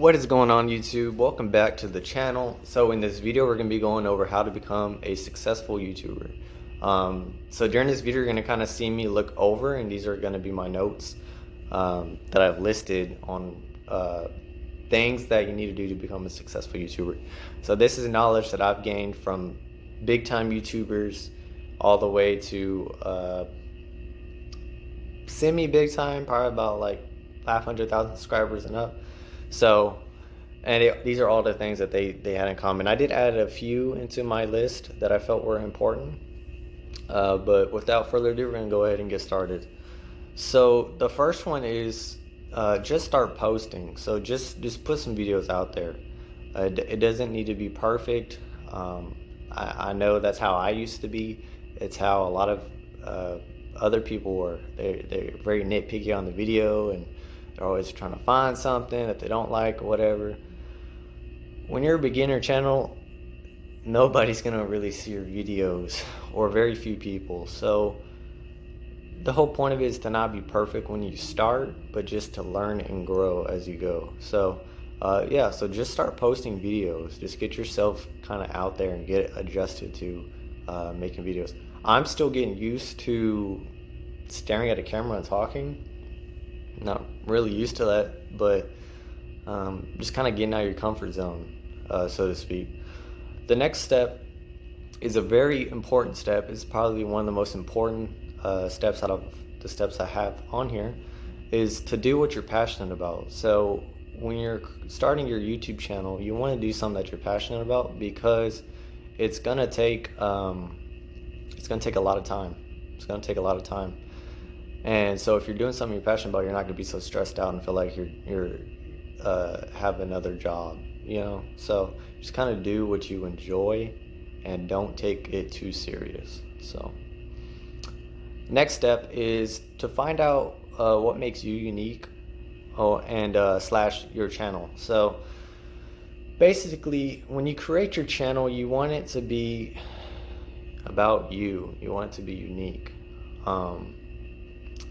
What is going on, YouTube? Welcome back to the channel. So in this video we're going to be going over how to become a successful YouTuber. So during this video you're going to kind of see me look over, and these are going to be my notes that I've listed on things that you need to do to become a successful YouTuber. So this is knowledge that I've gained from big time YouTubers all the way to semi big time, probably about like 500,000 subscribers and up. So, these are all the things that they had in common. I did add a few into my list that I felt were important. But without further ado, we're going to go ahead and get started. So the first one is just start posting. So just put some videos out there. It doesn't need to be perfect. I know that's how I used to be. It's how a lot of other people were. They're very nitpicky on the video, and they're always trying to find something that they don't like or whatever. When you're a beginner channel, nobody's gonna really see your videos, or very few people. So the whole point of it is to not be perfect when you start, but just to learn and grow as you go. So yeah, so just start posting videos. Just get yourself kind of out there and get adjusted to making videos. I'm still getting used to staring at a camera and talking. Not really used to that, but just kind of getting out of your comfort zone, so to speak. The next step is a very important step. It's probably one of the most important steps out of the steps I have on here, is to do what you're passionate about. So when you're starting your YouTube channel, you want to do something that you're passionate about, because it's gonna take a lot of time. It's gonna take a lot of time. And so if you're doing something you're passionate about, you're not going to be so stressed out and feel like you're have another job, you know? So just kind of do what you enjoy and don't take it too serious. So next step is to find out what makes you unique, and slash your channel. So basically, when you create your channel, you want it to be about you. You want it to be unique.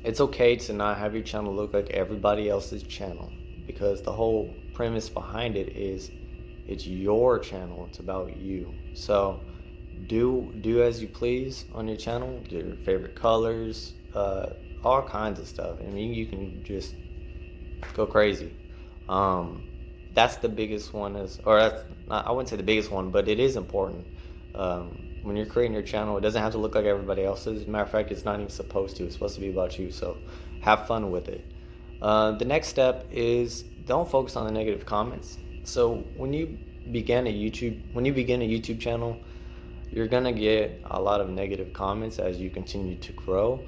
It's okay to not have your channel look like everybody else's channel, because the whole premise behind it is it's your channel. It's about you. So do as you please on your channel. Do your favorite colors, all kinds of stuff. I mean, you can just go crazy. That's the biggest one, I wouldn't say the biggest one, but it is important. When you're creating your channel, it doesn't have to look like everybody else's. As a matter of fact, it's not even supposed to. It's supposed to be about you, so have fun with it. The next step is don't focus on the negative comments. So when you begin a YouTube channel, you're gonna get a lot of negative comments as you continue to grow.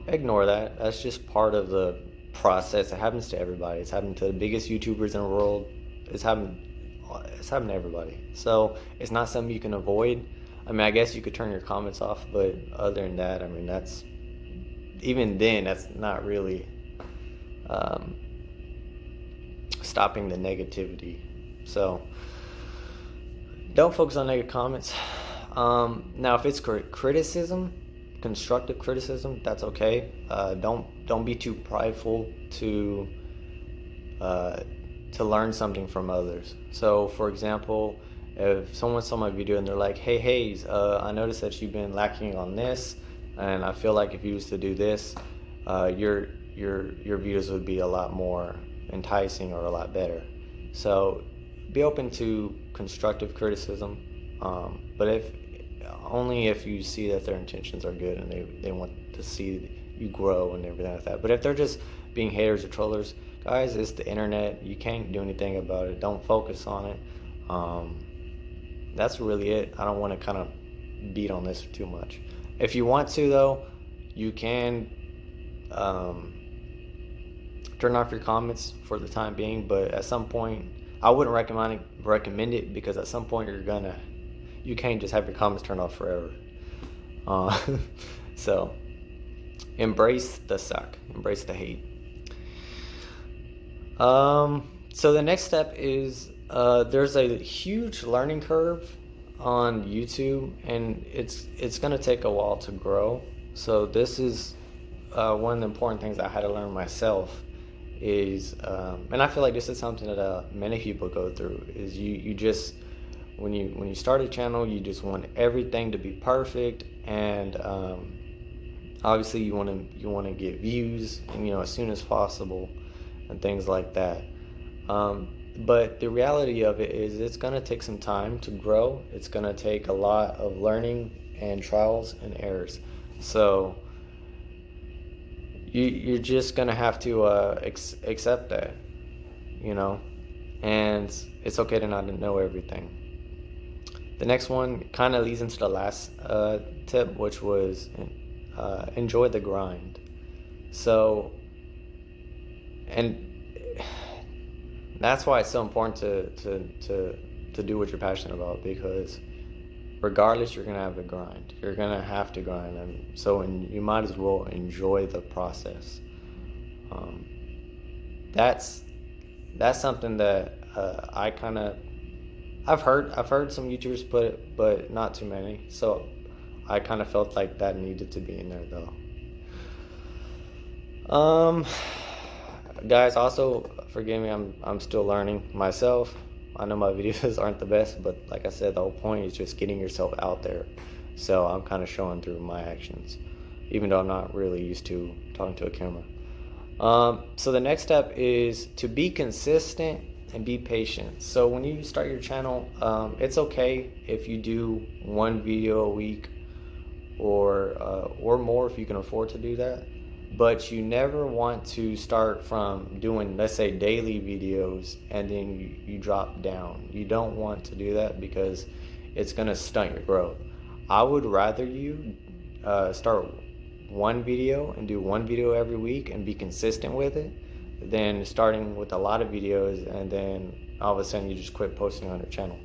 Ignore that. That's just part of the process. It happens to everybody. It's happened to the biggest YouTubers in the world. It's happened to everybody. So it's not something you can avoid. I mean, I guess you could turn your comments off, but other than that, I mean, that's not really stopping the negativity. So don't focus on negative comments. Now, if it's criticism, constructive criticism, that's okay. Don't be too prideful to learn something from others. So for example, if someone saw my video and they're like, hey Hayes, I noticed that you've been lacking on this, and I feel like if you used to do this, your videos would be a lot more enticing or a lot better. So be open to constructive criticism, but only if you see that their intentions are good and they want to see you grow and everything like that. But if they're just being haters or trollers, guys, it's the internet. You can't do anything about it. Don't focus on it. That's really it. I don't want to kind of beat on this too much. If you want to, though, you can turn off your comments for the time being. But at some point, I wouldn't recommend it, because at some point you can't just have your comments turned off forever. So embrace the suck. Embrace the hate. So the next step is there's a huge learning curve on YouTube, and it's gonna take a while to grow. So this is one of the important things I had to learn myself, is, and I feel like this is something that many people go through, is you just, when you start a channel, you just want everything to be perfect, and obviously you want to get views, and, as soon as possible, and things like that. But the reality of it is, it's gonna take some time to grow. It's gonna take a lot of learning and trials and errors. So you're just gonna have to accept that, and it's okay to not know everything. The next one kind of leads into the last tip, which was enjoy the grind. So, and that's why it's so important to do what you're passionate about, because regardless, you're gonna have to grind. You're gonna have to grind, and you might as well enjoy the process. That's something that I've heard some YouTubers put it, but not too many. So I kind of felt like that needed to be in there, though. Guys, also forgive me. I'm still learning myself. I know my videos aren't the best, but like I said, the whole point is just getting yourself out there. So I'm kind of showing through my actions, even though I'm not really used to talking to a camera. So the next step is to be consistent and be patient. So when you start your channel, it's okay if you do one video a week, or more if you can afford to do that. But you never want to start from doing, let's say, daily videos, and then you drop down. You don't want to do that, because it's going to stunt your growth. I would rather you start one video and do one video every week and be consistent with it, than starting with a lot of videos and then all of a sudden you just quit posting on your channel.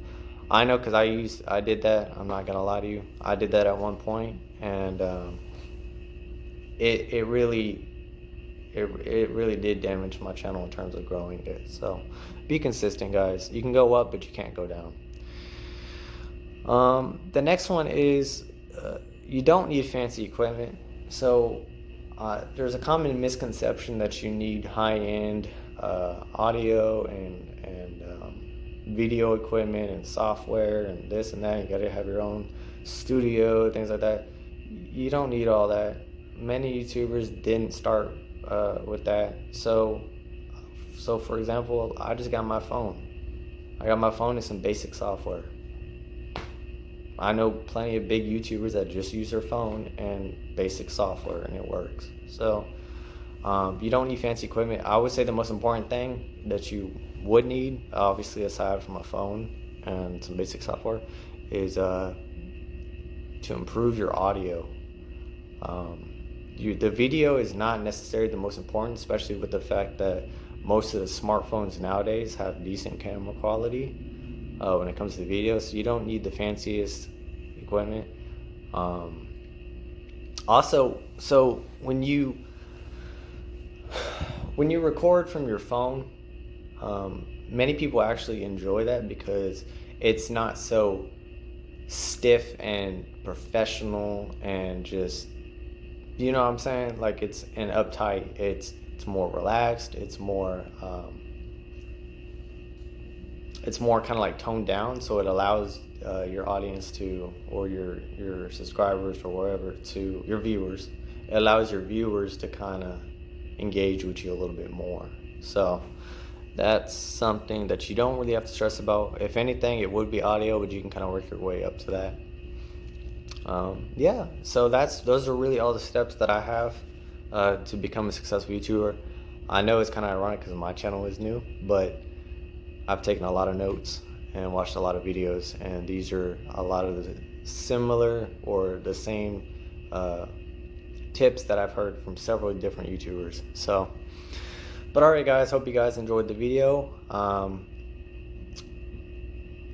I know, because I did that. I'm not gonna lie to you. I did that at one point, and it really did damage my channel in terms of growing it. So be consistent, guys. You can go up, but you can't go down. The next one is you don't need fancy equipment. So there's a common misconception that you need high-end audio and video equipment and software and this and that. You gotta have your own studio, things like that. You don't need all that. Many YouTubers didn't start with that. So for example, I just got my phone. I got my phone and some basic software. I know plenty of big YouTubers that just use their phone and basic software, and it works. So you don't need fancy equipment. I would say the most important thing that you would need, obviously aside from a phone and some basic software, is to improve your audio. The video is not necessarily the most important, especially with the fact that most of the smartphones nowadays have decent camera quality when it comes to video, so you don't need the fanciest equipment. Also, so when you record from your phone, many people actually enjoy that, because it's not so stiff and professional and just, you know what I'm saying, like it's an uptight. It's more relaxed. It's more kind of like toned down, so it allows your audience to, or your subscribers, or wherever, to your viewers, it allows your viewers to kind of engage with you a little bit more. So that's something that you don't really have to stress about. If anything, it would be audio, but you can kind of work your way up to that. Yeah, so those are really all the steps that I have to become a successful YouTuber. I know it's kind of ironic because my channel is new, but I've taken a lot of notes and watched a lot of videos, and these are a lot of the similar or the same tips that I've heard from several different YouTubers. So, but alright guys, hope you guys enjoyed the video.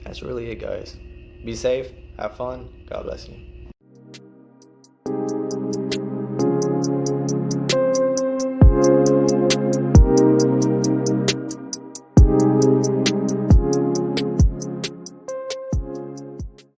That's really it, guys. Be safe, have fun, God bless you.